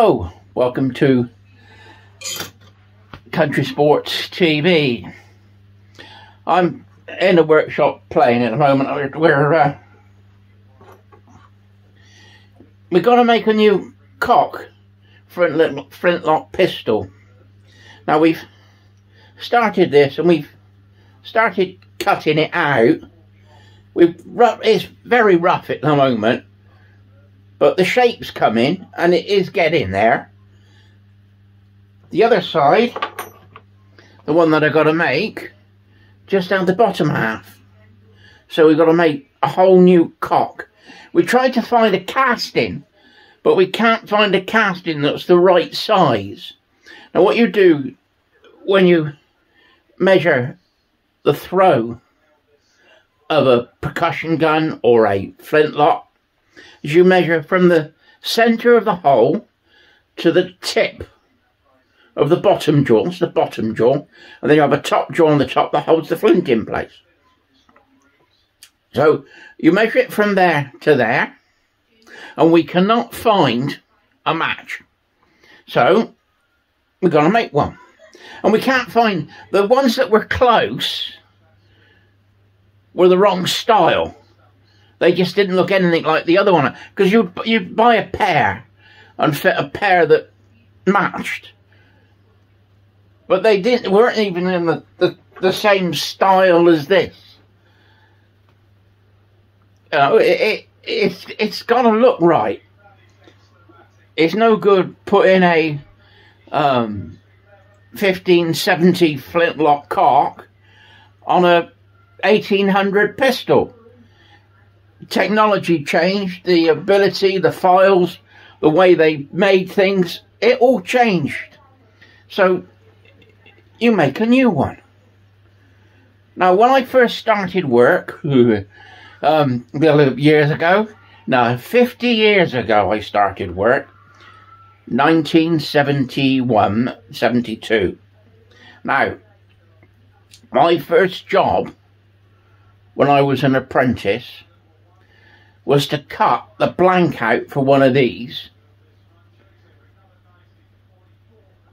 Hello, welcome to Country Sports TV. I'm in the workshop playing at the moment. We're going to make a new cock flintlock pistol. Now we've started this and we've started cutting it out. It's very rough at the moment, but the shape's coming and it is getting there. The other side, the one that I've got to make, just down the bottom half. So we've got to make a whole new cock. We tried to find a casting, but we can't find a casting that's the right size. Now what you do when you measure the throw of a percussion gun or a flintlock is you measure from the center of the hole to the tip of the bottom jaw. It's the bottom jaw, and then you have a top jaw on the top that holds the flint in place. So you measure it from there to there, and we cannot find a match. So we're going to make one, and we can't find the ones that were close. Were the wrong style. They just didn't look anything like the other one, because you'd buy a pair and fit a pair that matched, but they weren't even in the same style as this. You know, it's got to look right. It's no good putting a 1570 Flintlock Cock on a 1800 pistol. Technology changed, the ability, the files, the way they made things, it all changed. So you make a new one. Now when I first started work, years ago, no, 50 years ago I started work, 1971, 72. Now, my first job when I was an apprentice was to cut the blank out for one of these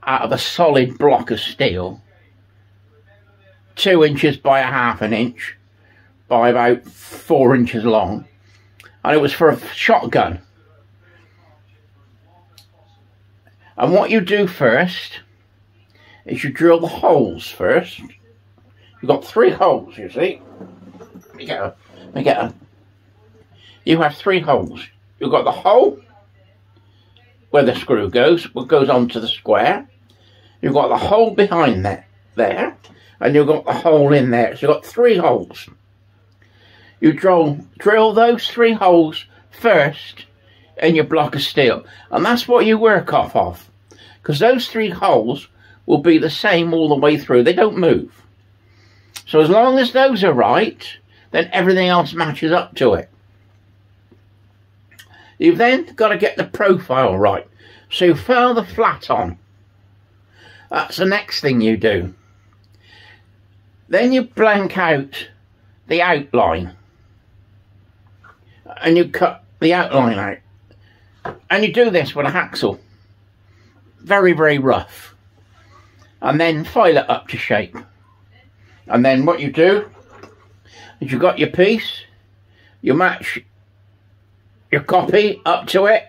out of a solid block of steel, 2 inches by ½ an inch by about 4 inches long, and it was for a shotgun. And what you do first is you drill the holes first. You've got 3 holes, you see. You have 3 holes. You've got the hole where the screw goes, what goes onto the square. You've got the hole behind there, and you've got the hole in there. So you've got 3 holes. You drill those 3 holes first in your block of steel, and that's what you work off of, because those 3 holes will be the same all the way through. They don't move. So as long as those are right, then everything else matches up to it. You've then got to get the profile right. So you file the flat on. That's the next thing you do. Then you blank out the outline. And you cut the outline out. And you do this with a hacksaw. Very, very rough. And then file it up to shape. And then what you do is you've got your piece. You match your copy up to it.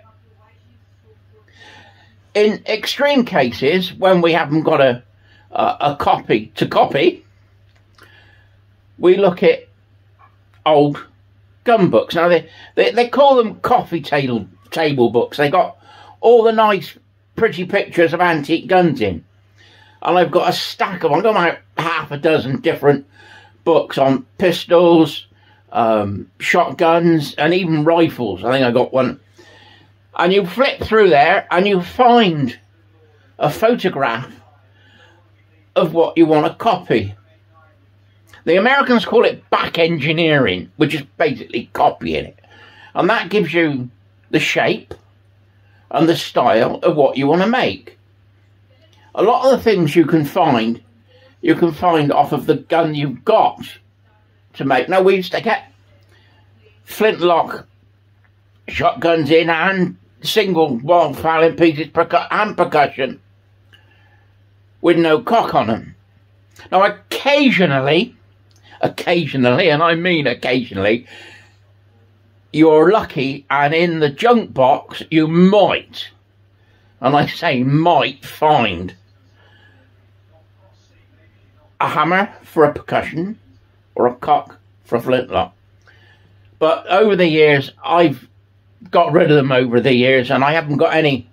In extreme cases, when we haven't got a copy to copy, we look at old gun books. Now they call them coffee table books. They got all the nice pretty pictures of antique guns in, and I've got a stack of them. I've got about half a dozen different books on pistols, shotguns, and even rifles. I think I got one. And you flip through there and you find a photograph of what you want to copy. The Americans call it back engineering, which is basically copying it. And that gives you the shape and the style of what you want to make. A lot of the things you can find off of the gun you've got to make. Now we used to get flintlock shotguns in and single wall-filing pieces and percussion with no cock on them. Now occasionally, and I mean occasionally, you're lucky and in the junk box you might, and I say might, find a hammer for a percussion or a cock for a flintlock. But over the years, I've got rid of them over the years, and I haven't got any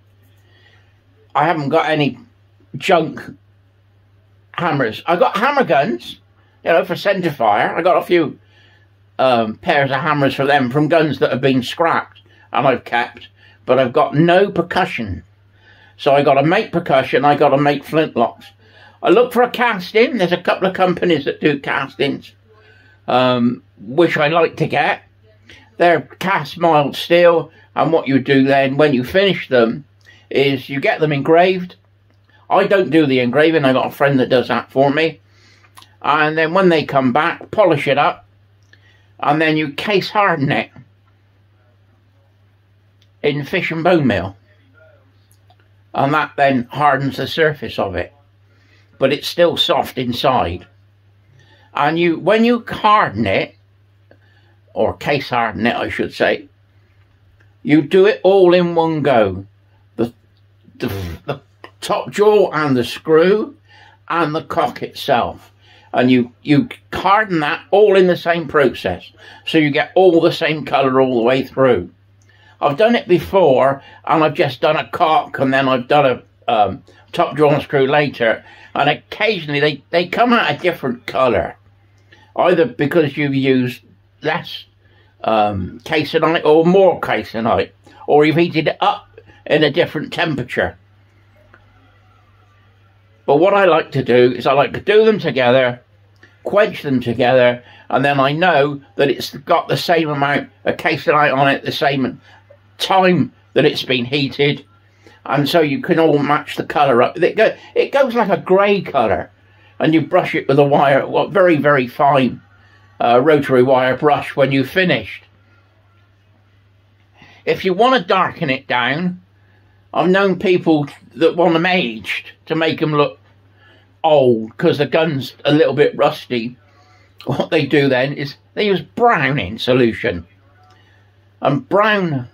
junk hammers. I got hammer guns, you know, for centre fire. I got a few pairs of hammers for them from guns that have been scrapped and I've kept, but I've got no percussion. So I got to make percussion, I got to make flintlocks. I look for a casting. There's a couple of companies that do castings, which I like to get. They're cast mild steel, and what you do then when you finish them is you get them engraved. I don't do the engraving, I got a friend that does that for me. And then when they come back, polish it up, and then you case harden it in fish and bone meal. And that then hardens the surface of it. But it's still soft inside. And when you harden it, or case harden it I should say, you do it all in one go. The top jaw and the screw and the cock itself. And you harden that all in the same process. So you get all the same colour all the way through. I've done it before, and I've just done a cock, and then I've done a top jaw and screw later. And occasionally they come out a different colour. Either because you've used less caseonite or more caseonite, or you've heated it up in a different temperature. But what I like to do is I like to do them together, quench them together, and then I know that it's got the same amount of caseonite on it, the same time that it's been heated, and so you can all match the colour up. It goes like a grey colour, and you brush it with a wire, very, very fine rotary wire brush when you've finished. If you want to darken it down, I've known people that want them aged to make them look old because the gun's a little bit rusty. What they do then is they use browning solution and brown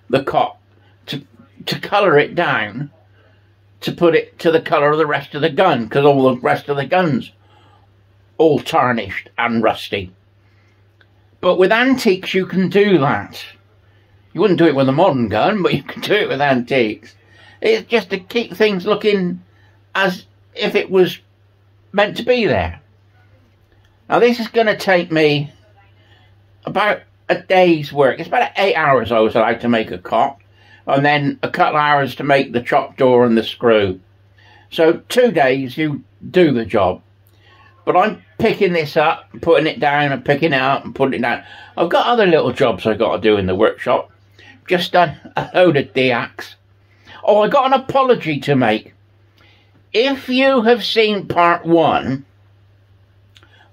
the cock to colour it down, to put it to the colour of the rest of the gun, because all the rest of the gun's all tarnished and rusty. But with antiques you can do that. You wouldn't do it with a modern gun, but you can do it with antiques. It's just to keep things looking as if it was meant to be there. Now this is going to take me about a day's work. It's about 8 hours I was allowed to make a cock, and then a couple of hours to make the chop door and the screw. So 2 days you do the job. But I'm picking this up, putting it down, and picking it up and putting it down. I've got other little jobs I've got to do in the workshop. Just done a load of deacts. Oh, I got an apology to make. If you have seen part 1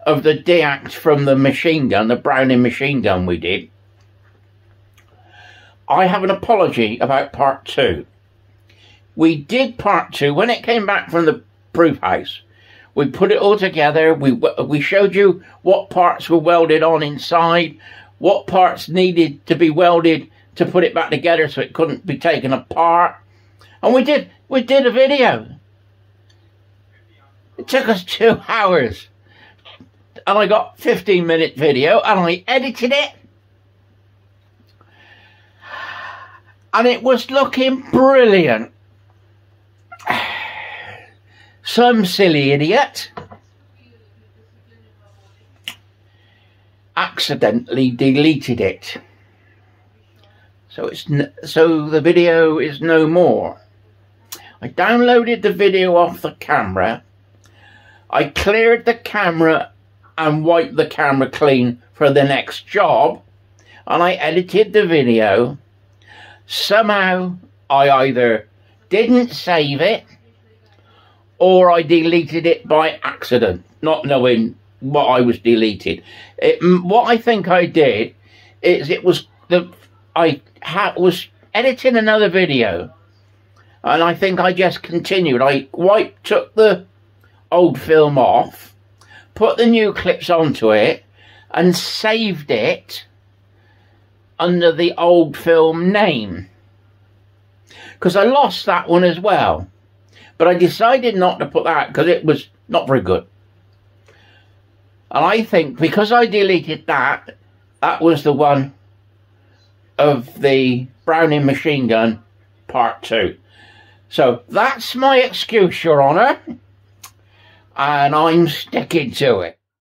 of the deact from the machine gun, the Browning machine gun we did, I have an apology about part 2. We did part 2 when it came back from the proof house. We put it all together. We showed you what parts were welded on inside, what parts needed to be welded to put it back together so it couldn't be taken apart. And we did a video. It took us 2 hours. And I got 15-minute video and I edited it. And it was looking brilliant. Some silly idiot accidentally deleted it. So the video is no more. I downloaded the video off the camera. I cleared the camera and wiped the camera clean for the next job. And I edited the video. Somehow I either didn't save it or I deleted it by accident, not knowing what I was deleted. What I think I did is I was editing another video, and I think I just continued. I took the old film off, put the new clips onto it, and saved it under the old film name, because I lost that one as well. But I decided not to put that because it was not very good. And I think because I deleted that, that was the one of the Browning machine gun part 2. So that's my excuse, Your Honour, and I'm sticking to it.